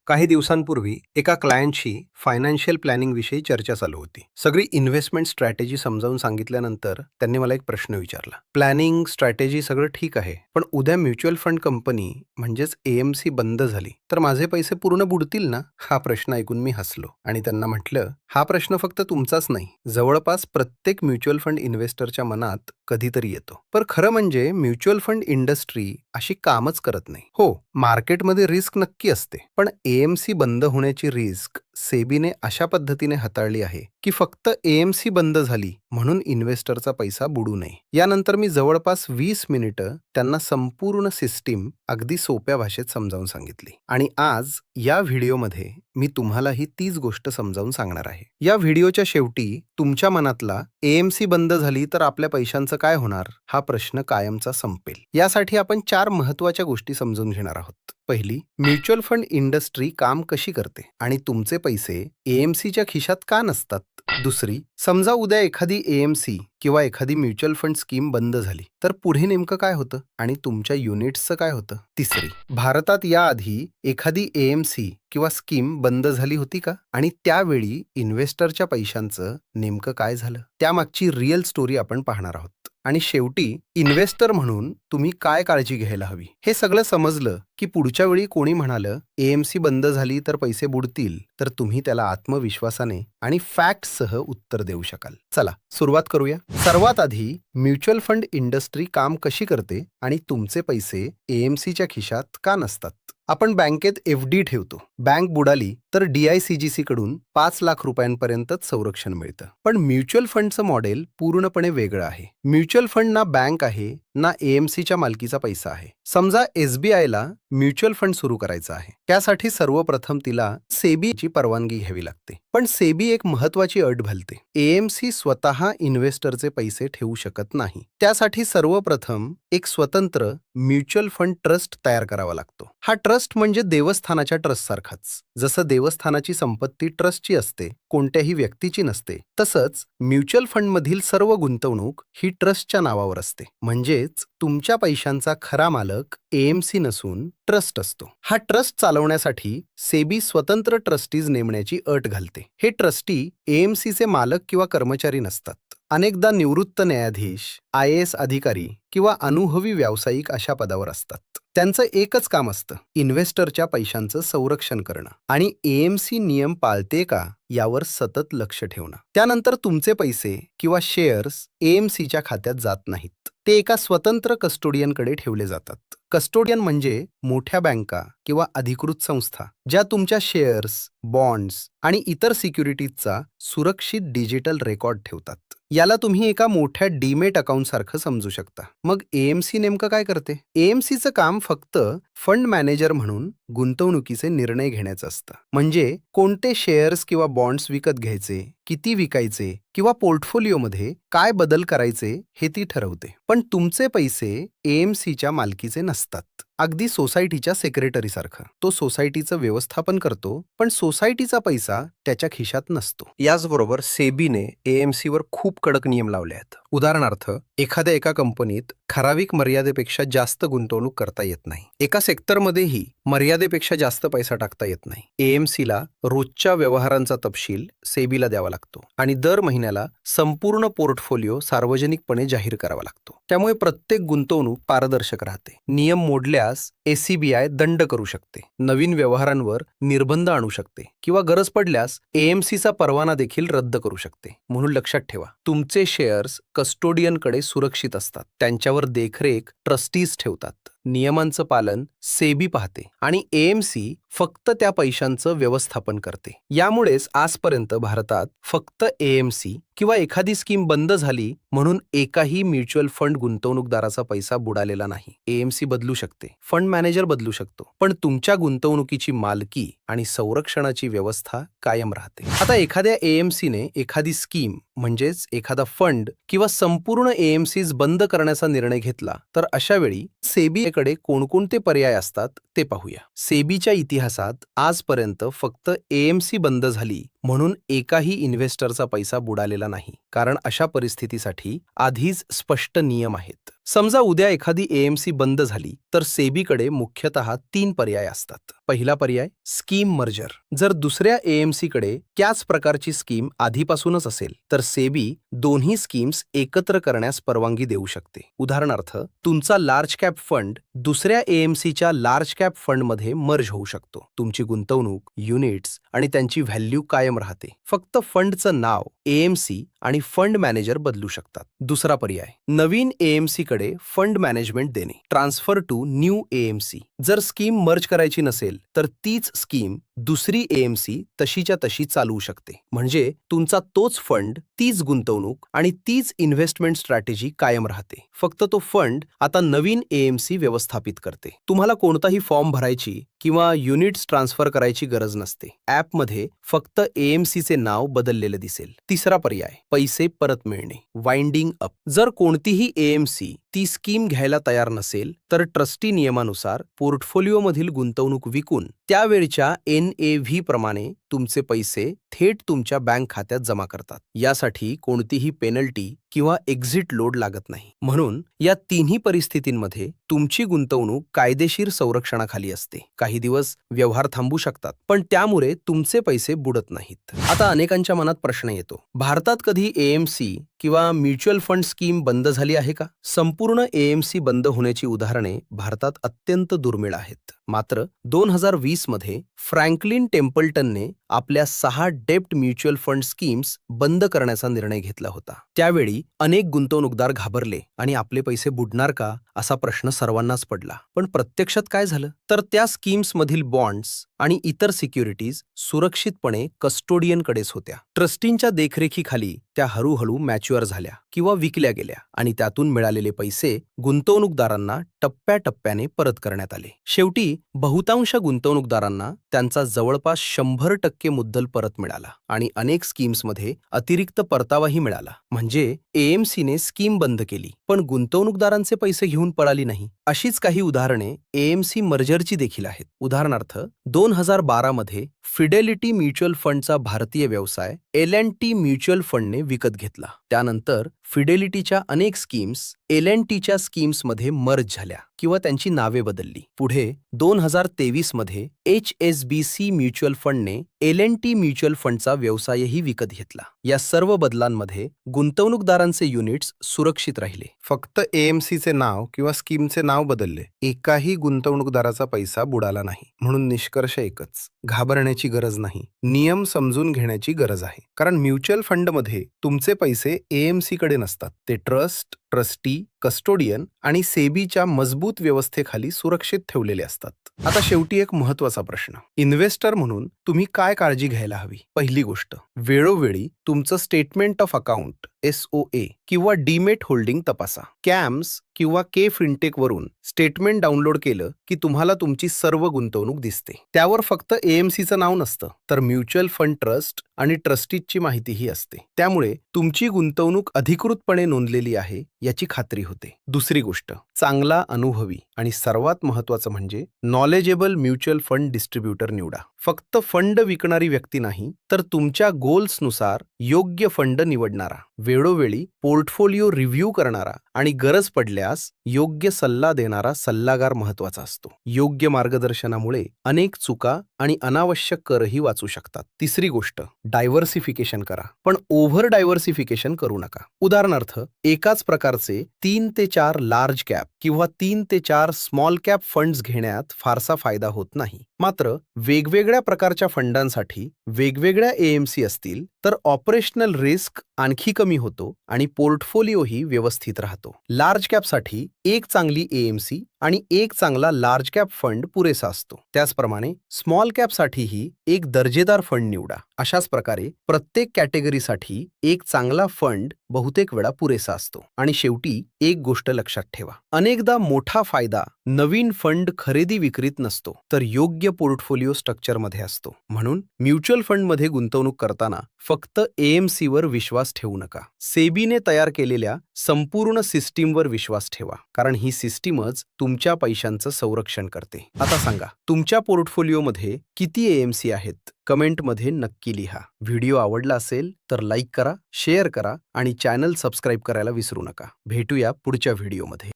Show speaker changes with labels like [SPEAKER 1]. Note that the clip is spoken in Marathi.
[SPEAKER 1] काही दिवसांपूर्वी एका क्लायंटशी फायनान्शियल प्लॅनिंग विषयी चर्चा चालू होती. सगळी इन्व्हेस्टमेंट स्ट्रॅटेजी समजावून सांगितल्यानंतर त्यांनी मला एक प्रश्न विचारला. प्लॅनिंग स्ट्रॅटेजी सगळं ठीक आहे, पण उद्या म्युच्युअल फंड कंपनी म्हणजेच एएमसी बंद झाली तर माझे पैसे पूर्ण बुडतील ना? हा प्रश्न ऐकून मी हसलो आणि त्यांना म्हटलं, हा प्रश्न फक्त तुमचाच नाही, जवळपास प्रत्येक म्युच्युअल फंड इन्व्हेस्टरच्या मनात कधीतरी येतो. पण खरं म्हणजे म्युच्युअल फंड इंडस्ट्री अशी कामच करत नाही. हो, मार्केटमध्ये रिस्क नक्की असते, पण एएमसी बंद होण्याची रिस्क सेबीने अशा पद्धतीने हाताळली आहे की फक्त एएमसी बंद झाली म्हणून इन्व्हेस्टरचा पैसा बुडू नये. यानंतर मी जवळपास 20 मिनिटं त्यांना संपूर्ण सिस्टीम अगदी सोप्या भाषेत समजावून सांगितली आणि आज या व्हिडिओमध्ये मी तुम्हालाही तीच गोष्ट समजावून सांगणार आहे. या व्हिडिओच्या शेवटी तुमच्या मनातला एएमसी बंद झाली तर आपल्या पैशांचं काय होणार हा प्रश्न कायमचा संपेल. यासाठी आपण 4 महत्त्वाच्या गोष्टी समजून घेणार आहोत. पहिली, म्युच्युअल फंड इंडस्ट्री काम कशी करते आणि तुमचे पैसे एएमसीच्या खिशात का नसतात. दुसरी, समजा उद्या एखादी एएमसी किंवा एखादी म्युच्युअल फंड स्कीम बंद झाली तर पुढे नेमकं काय होतं आणि तुमच्या युनिट्सचं काय होतं. तिसरी, भारतात याआधी एखादी एएमसी किंवा स्कीम बंद झाली होती का आणि त्यावेळी इन्व्हेस्टरच्या पैशांचं नेमकं काय झालं, त्यामागची रिअल स्टोरी आपण पाहणार आहोत. आणि शेवटी इन्व्हेस्टर म्हणून तुम्ही काय काळजी घ्यायला हवी. हे सगळं समजलं की पुढच्या वेळी कोणी म्हणालं एएमसी बंद झाली तर पैसे बुडतील तर तुम्ही त्याला आत्मविश्वासाने आणि फॅक्टसह उत्तर देऊ शकाल. चला सुरुवात करूया. सर्वात आधी म्युच्युअल फंड इंडस्ट्री काम कशी करते आणि तुमचे पैसे एएमसीच्या खिशात का नसतात. आपण बँकेत एफडी ठेवतो, बँक बुडाली तर डीआयसीजीसी कडून 5 लाख रुपयांपर्यंतच संरक्षण मिळतं. पण म्युच्युअल फंडचं मॉडेल पूर्णपणे वेगळं आहे. म्युच्युअल फंड ना बँक आहे ना एएमसीच्या मालकीचा पैसा आहे. समजा एसबीआयला म्युच्युअल फंड सुरू करायचा आहे, त्यासाठी सर्वप्रथम तिला सेबीची परवानगी घ्यावी लागते. पण सेबी एक महत्वाची अट घालते, एएमसी स्वतः इन्व्हेस्टरचे पैसे ठेवू शकत नाही. त्यासाठी सर्वप्रथम एक स्वतंत्र म्युच्युअल फंड ट्रस्ट तयार करावा लागतो. हा ट्रस्ट म्हणजे देवस्थानाच्या ट्रस्ट सारखाच. जसं देवस्थानाची संपत्ती ट्रस्टची असते, कोणत्याही व्यक्तीची नसते, तसंच म्युच्युअल फंडमधील सर्व गुंतवणूक ही ट्रस्टच्या नावावर असते. म्हणजेच तुमच्या पैशांचा खरा मालक एएमसी नसून ट्रस्ट असतो. हा ट्रस्ट चालवण्यासाठी सेबी स्वतंत्र ट्रस्टीज नेमण्याची अट घालते. हे ट्रस्टी एएमसीचे मालक किंवा कर्मचारी नसतात. अनेकदा निवृत्त न्यायाधीश, IAS अधिकारी किंवा अनुभवी व्यावसायिक अशा पदावर असतात. त्यांचं एकच काम असतं, इन्व्हेस्टरच्या पैशांचं संरक्षण करणं आणि एएमसी नियम पाळते का यावर सतत लक्ष ठेवणं. त्यानंतर तुमचे पैसे किंवा शेअर्स एएमसीच्या खात्यात जात नाहीत, ते एका स्वतंत्र कस्टोडियनकडे ठेवले जातात. कस्टोडियन म्हणजे मोठ्या बँका किंवा अधिकृत संस्था ज्या तुमच्या शेअर्स, बॉन्ड्स आणि इतर सिक्युरिटीजचा सुरक्षित डिजिटल रेकॉर्ड ठेवतात. याला तुम्ही एका मोठ्या डीमेट अकाउंट सारखं समजू शकता. मग एएमसी नेमकं काय करते. एएमसीचं काम फक्त फंड मॅनेजर म्हणून गुंतवणुकीचे निर्णय घेण्याचं असतं. म्हणजे कोणते शेअर्स किंवा बॉन्ड्स विकत घ्यायचे, किती विकायचे किंवा पोर्टफोलिओमध्ये काय बदल करायचे हे ती ठरवते. पण तुमचे पैसे एएमसीच्या मालकीचे नसतात. अगदी सोसायटीच्या सेक्रेटरी सारखं. तो सोसायटीचं व्यवस्थापन करतो, पण सोसायटीचा पैसा त्याच्या खिशात नसतो. याचबरोबर सेबीने एएमसीवर खूप कडक नियम लावले आहेत. उदाहरणार्थ, एका कंपनीत ठराविक मर्यादेपेक्षा जास्त गुंतवणूक करता येत नाही. एका सेक्टरमध्येही मर्यादेपेक्षा जास्त पैसा टाकता येत नाही. एएमसीला रोजच्या व्यवहारांचा तपशील सेबीला द्यावा लागतो आणि दर महिन्याला संपूर्ण पोर्टफोलिओ सार्वजनिकपणे जाहीर करावा लागतो. त्यामुळे प्रत्येक गुंतवणूक पारदर्शक राहते. नियम मोडल्यास एसीबीआय दंड करू शकते, नवीन व्यवहारांवर निर्बंध आणू शकते किंवा गरज पडल्यास एएमसीचा परवाना देखील रद्द करू शकते. म्हणून लक्षात ठेवा, तुमचे शेअर्स कस्टोडियनकडे सुरक्षित असतात. त्यांच्यावर देखरेख ट्रस्टीज ठेवतात. नियमांचं पालन सेबी पाहते आणि एएमसी फक्त त्या पैशांचं व्यवस्थापन करते. यामुळेच आजपर्यंत भारतात फक्त एएमसी किंवा एखादी स्कीम बंद झाली म्हणून एकाही म्युच्युअल फंड गुंतवणूकदाराचा पैसा बुडालेला नाही. एएमसी बदलू शकते, फंड मॅनेजर बदलू शकतो, पण तुमच्या गुंतवणुकीची मालकी आणि संरक्षणाची व्यवस्था कायम राहते. आता एखाद्या एएमसीने एखादी स्कीम म्हणजेच एखादा फंड किंवा संपूर्ण एएमसीज बंद करण्याचा निर्णय घेतला तर अशा वेळी सेबीकडे कोणकोणते पर्याय असतात ते पाहूया. सेबीच्या इतिहासात आजपर्यंत फक्त एएमसी बंद झाली म्हणून एकाही इन्व्हेस्टरचा पैसा बुडालेला नाही, कारण अशा परिस्थितीसाठी आधीच स्पष्ट नियम आहेत. समजा उद्या एखादी एएमसी बंद झाली तर सेबीकडे मुख्यतः 3 पर्याय असतात. पहिला पर्याय स्कीम मर्जर. जर दुसऱ्या एएमसीकडे त्याच प्रकारची स्कीम आधीपासूनच असेल तर सेबी दोन्ही स्कीम्स एकत्र करण्यास परवानगी देऊ शकते. उदाहरणार्थ, तुमचा लार्ज कॅप फंड दुसऱ्या एएमसीच्या लार्ज कॅप फंडमध्ये मर्ज होऊ शकतो. तुमची गुंतवणूक, युनिट्स आणि त्यांची व्हॅल्यू कायम राहते. फक्त फंडचं नाव, एएमसी आणि फंड मॅनेजर बदलू शकतात. दुसरा पर्याय नवीन एएमसी कडे फंड मॅनेजमेंट देणे. Transfer to new AMC. जर स्कीम मर्ज करायची नसेल तर तीच स्कीम दुसरी एएमसी तशीच्या तशी चालवू शकते. म्हणजे तुमचा तोच फंड, तीच गुंतवणूक आणि तीच इन्व्हेस्टमेंट स्ट्रॅटेजी कायम राहते. फक्त तो फंड आता नवीन एएमसी व्यवस्थापित करते. तुम्हाला कोणताही फॉर्म भरायची किंवा युनिट्स ट्रान्सफर करायची गरज नसते. ॲपमध्ये फक्त एएमसीचे नाव बदललेले दिसेल. तिसरा पर्याय पैसे परत मिळणे. Winding up. जर कोणतीही एएमसी ती स्कीम घ्यायला तयार नसेल तर ट्रस्टी नियमानुसार पोर्टफोलिओमधील गुंतवणूक विकून त्यावेळच्या NAV प्रमाणे तुमचे पैसे थेट तुमच्या बँक खात्यात जमा करतात. यासाठी कोणतीही पेनल्टी किंवा एक्झिट लोड लागत नाही. म्हणून या तिन्ही परिस्थितींमध्ये तुमची गुंतवणूक कायदेशीर संरक्षणाखाली असते. काही दिवस व्यवहार थांबू शकतात, पण त्यामुळे तुमचे पैसे बुडत नाहीत. आता अनेकांच्या मनात प्रश्न येतो, भारतात कधी एएमसी किंवा म्युच्युअल फंड स्कीम बंद झाली आहे का? संपूर्ण एएमसी बंद होण्याची उदाहरणे भारतात अत्यंत दुर्मिळ आहेत. मात्र 2020 मध्ये फ्रँकलिन टेम्पल्टनने आपल्या 6 डेप्ट म्युच्युअल फंड स्कीम्स बंद करण्याचा निर्णय घेतला होता. त्यावेळी अनेक गुंतवणूकदार घाबरले आणि आपले पैसे बुडणार का असा प्रश्न सर्वांनाच पडला. पण प्रत्यक्षात काय झालं तर त्या स्कीम्समधील बॉन्ड्स आणि इतर सिक्युरिटीज सुरक्षितपणे कस्टोडियनकडेच होत्या. ट्रस्टींच्या देखरेखीखाली त्या हळूहळू मॅच्युअर झाल्या किंवा विकल्या गेल्या आणि त्यातून मिळालेले पैसे गुंतवणूकदारांना टप्प्याटप्प्याने परत करण्यात आले. शेवटी बहुतांश गुंतवणूकदारांना त्यांचा जवळपास 100% मुद्दल परत मिळाला आणि अनेक स्कीम्समध्ये अतिरिक्त परतावाही मिळाला. म्हणजे एएमसीने स्कीम बंद केली पण गुंतवणूकदारांचे पैसे घेऊन पळाली नाही. अशीच काही उदाहरणे एएमसी मर्जरची देखील आहेत. उदाहरणार्थ 2012 मध्ये फिडेलिटी म्युच्युअल फंडचा भारतीय व्यवसाय L&T म्युच्युअल फंडने विकत घेतला. त्यानंतर फिडेलिटीच्या अनेक स्कीम्स L&Tच्या स्कीम्समध्ये मर्ज झाल्या किंवा त्यांची नावे बदलली. पुढे 2023 मध्ये HSBC म्युच्युअल फंडने L&T म्युच्युअल फंडचा व्यवसायही विकत घेतला. या सर्व बदलांमध्ये गुंतवणूकदारांचे युनिट्स सुरक्षित राहिले. फक्त एएमसीचे नाव किंवा स्कीमचे नाव बदलले, एकाही गुंतवणूकदाराचा पैसा बुडाला नाही. म्हणून निष्कर्ष एकच, घाबरण्याची गरज नाही, नियम समजून घेण्याची गरज आहे. कारण म्युच्युअल फंडमध्ये तुमचे पैसे एएमसी कडे नसतात, ते ट्रस्ट, ट्रस्टी, कस्टोडियन आणि सेबीच्या मजबूत व्यवस्थेखाली सुरक्षित ठेवलेले असतात. आता शेवटी एक महत्त्वाचा प्रश्न, इन्व्हेस्टर म्हणून तुम्ही काय काळजी घ्यायला हवी? पहिली गोष्ट, वेळोवेळी तुमचं स्टेटमेंट ऑफ अकाउंट SOA किंवा डीमेट होल्डिंग तपासा. कॅम्स किंवा के फिनटेक वरून स्टेटमेंट डाउनलोड केलं की तुम्हाला तुमची सर्व गुंतवणूक दिसते. त्यावर फक्त एएमसीचं नाव नसतं तर म्युच्युअल फंड ट्रस्ट आणि ट्रस्टीजची माहितीही असते. त्यामुळे तुमची गुंतवणूक अधिकृतपणे नोंदलेली आहे याची खात्री होते. दुसरी गोष्ट, चांगला, अनुभवी आणि सर्वात महत्त्वाचं म्हणजे नॉलेजेबल म्युच्युअल फंड डिस्ट्रीब्युटर निवडा. फक्त फंड विकणारी व्यक्ती नाही तर तुमच्या गोल्सनुसार योग्य फंड निवडणारा, वेळोवेळी पोर्टफोलिओ रिव्ह्यू करणारा आणि गरज पडल्यास योग्य सल्ला देणारा सल्लागार महत्त्वाचा असतो. योग्य मार्गदर्शनामुळे अनेक चुका आणि अनावश्यक करही वाचू शकतात. तिसरी गोष्ट, डायव्हर्सिफिकेशन करा, पण ओव्हर डायव्हर्सिफिकेशन करू नका. उदाहरणार्थ, एकाच प्रकारचे 3 ते 4 लार्ज कॅप किंवा 3 ते 4 स्मॉल कॅप फंड्स घेण्यात फारसा फायदा होत नाही. मात्र वेगवेगळ्या प्रकारच्या फंडांसाठी वेगवेगळ्या एएमसी असतील तर ऑपरेशनल रिस्क आणखी कमी होतो आणि पोर्टफोलिओही व्यवस्थित राहतो. लार्ज कॅपसाठी एक चांगली एएमसी आणि एक चांगला लार्ज कॅप फंड पुरेसा असतो. त्याचप्रमाणे स्मॉल कॅपसाठीही एक दर्जेदार फंड निवडा. अशाच प्रकारे प्रत्येक कॅटेगरीसाठी एक चांगला फंड बहुतेक वेळा पुरेसा असतो. आणि शेवटी एक गोष्ट लक्षात ठेवा, अनेकदा मोठा फायदा नवीन फंड खरेदी विक्रीत नसतो तर योग्य योग्य पोर्टफोलिओ स्ट्रक्चरमध्ये असतो. म्हणून म्युच्युअल फंडमध्ये गुंतवणूक करताना फक्त AMC वर विश्वास ठेवू नका. सेबीने तयार केलेल्या संपूर्ण सिस्टीमवर विश्वास ठेवा, कारण ही सिस्टीमच तुमच्या पैशांचं संरक्षण करते. आता सांगा, तुमच्या पोर्टफोलिओमध्ये किती AMC आहेत? कमेंटमध्ये नक्की लिहा. व्हिडिओ आवडला असेल तर लाईक करा, शेअर करा आणि चॅनल सबस्क्राईब करायला विसरू नका. भेटूया पुढच्या व्हिडिओमध्ये.